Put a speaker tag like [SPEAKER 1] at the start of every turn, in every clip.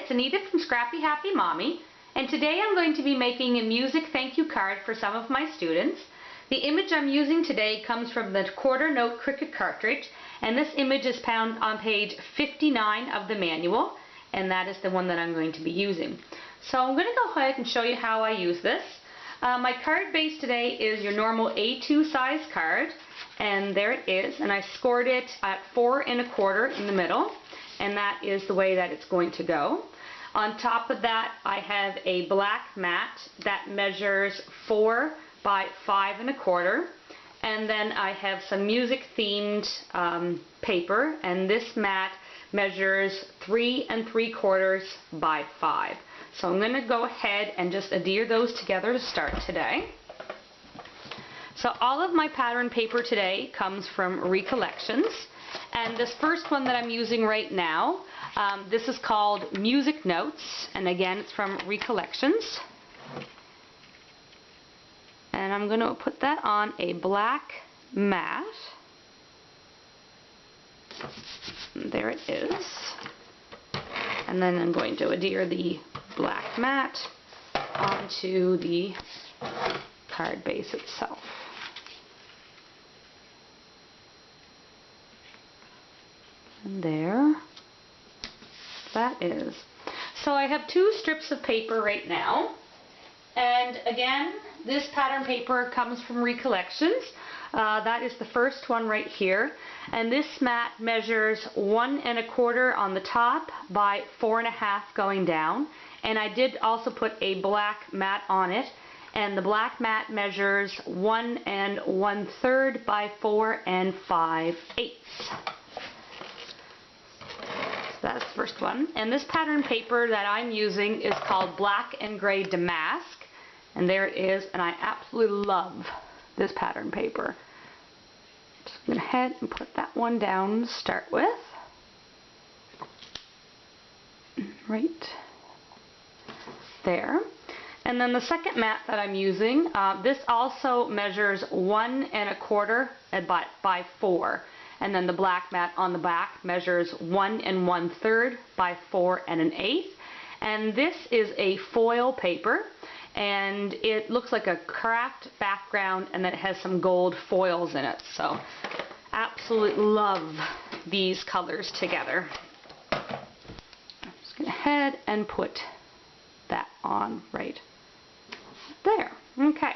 [SPEAKER 1] it's Anita from Scrappy Happy Mommy, and today I'm going to be making a music thank you card for some of my students. The image I'm using today comes from the quarter note Cricut cartridge, and this image is found on page 59 of the manual, and that is the one that I'm going to be using. So I'm going to go ahead and show you how I use this. My card base today is your normal A2 size card, and there it is, and I scored it at 4 1/4 in the middle, and that is the way that it's going to go. On top of that, I have a black mat that measures 4 by 5 1/4, and then I have some music themed paper, and this mat measures 3 3/4 by 5. So I'm going to go ahead and just adhere those together to start today. So all of my pattern paper today comes from Recollections, and this first one that I'm using right now, this is called Music Notes, and again it's from Recollections. And I'm going to put that on a black mat. There it is. And then I'm going to adhere the black mat onto the card base itself. And there that is. So I have 2 strips of paper right now, and again this pattern paper comes from Recollections. That is the first one right here, and this mat measures 1 1/4 on the top by 4 1/2 going down, and I did also put a black mat on it, and the black mat measures 1 1/3 by 4 5/8. That's the first one. And this pattern paper that I'm using is called Black and Gray Damask, and there it is, and I absolutely love this pattern paper. Just going to go ahead and put that one down to start with. Right there. And then the second mat that I'm using, this also measures 1 1/4 by 4. And then the black mat on the back measures 1 1/3 by 4 1/8. And this is a foil paper, and it looks like a craft background, and then it has some gold foils in it. So absolutely love these colors together. I'm just going to head and put that on right there. Okay,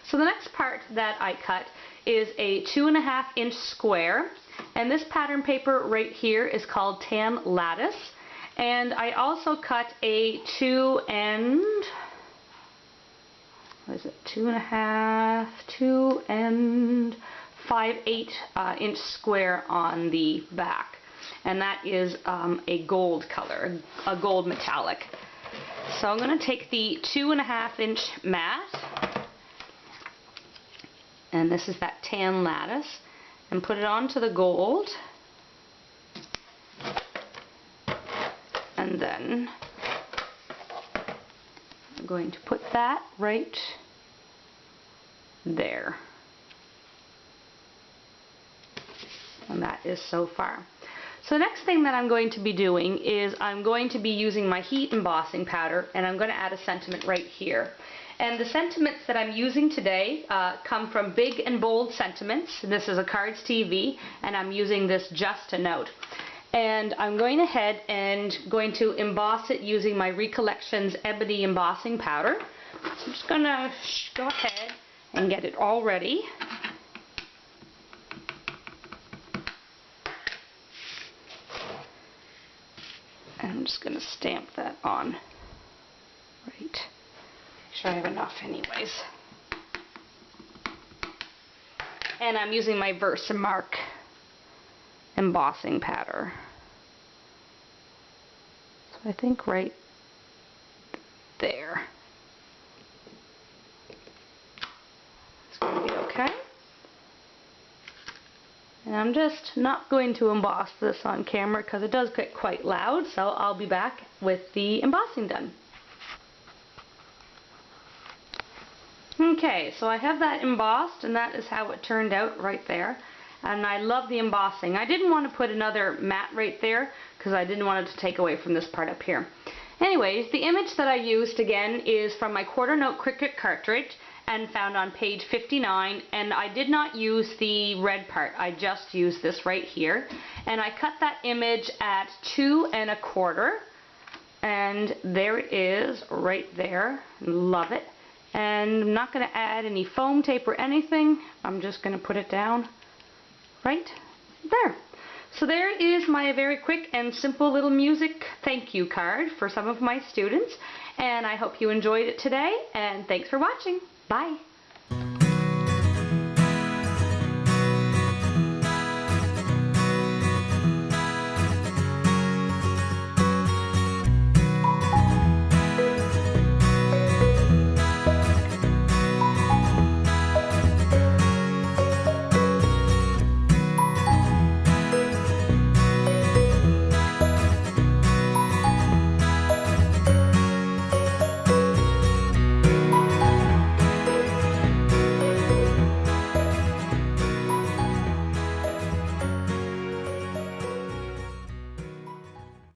[SPEAKER 1] so the next part that I cut is a 2 1/2 inch square, and this pattern paper right here is called Tan Lattice, and I also cut a 2 5/8 inch square on the back, and that is a gold color, a gold metallic. So I'm going to take the 2 1/2 inch mat, and this is that Tan Lattice, and put it onto the gold, and then I'm going to put that right there, and that is so far. So the next thing that I'm going to be doing is I'm going to be using my heat embossing powder, and I'm going to add a sentiment right here. And the sentiments that I'm using today come from Big and Bold Sentiments. This is a Cards TV, and I'm using this Just a Note. And I'm going ahead and going to emboss it using my Recollections Ebony Embossing Powder. So I'm just going to go ahead and get it all ready. And I'm just going to stamp that on right. Make sure I have enough anyways. And I'm using my Versamark embossing powder. So I think right there. It's going to be okay. And I'm just not going to emboss this on camera because it does get quite loud, so I'll be back with the embossing done. Okay, so I have that embossed, and that is how it turned out right there. And I love the embossing. I didn't want to put another mat right there because I didn't want it to take away from this part up here. Anyways, the image that I used again is from my quarter note Cricut cartridge and found on page 59, and I did not use the red part. I just used this right here, and I cut that image at 2 1/4, and there it is right there. Love it. And I'm not going to add any foam tape or anything. I'm just going to put it down right there. So there is my very quick and simple little music thank you card for some of my students, and I hope you enjoyed it today, and thanks for watching. Bye.